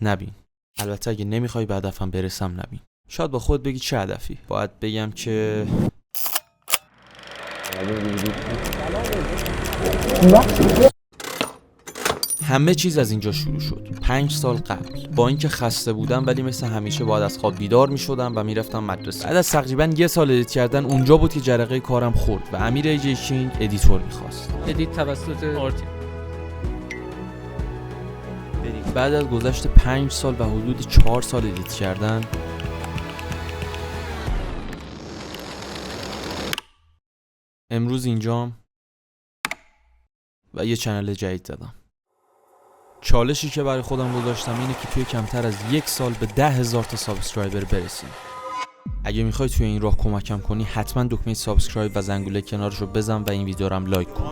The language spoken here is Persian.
نبین. البته اگه نمیخوای به هدفم برسم نبین. شاید با خود بگی چه هدفی؟ باید بگم که همه چیز از اینجا شروع شد. 5 سال قبل با اینکه خسته بودم ولی مثل همیشه باید از خواب بیدار میشدم و میرفتم مدرسه. بعد از تقریبا 1 سال ادیت کردن اونجا بود که جرقه کارم خورد و امیر ایجی کینگ ادیتور میخواست. ادیت توسط آرتی. بعد از گذشت 5 سال و حدود 4 سال ادیت کردن امروز اینجام و یه چنل جدید زدم. چالشی که برای خودم گذاشتم اینه که توی کمتر از 1 سال به 10,000 تا سابسکرایبر برسیم. اگه میخوای توی این راه کمکم کنی حتما دکمه سابسکرایب و زنگوله کنارش رو بزن و این ویدیو رو هم لایک کن.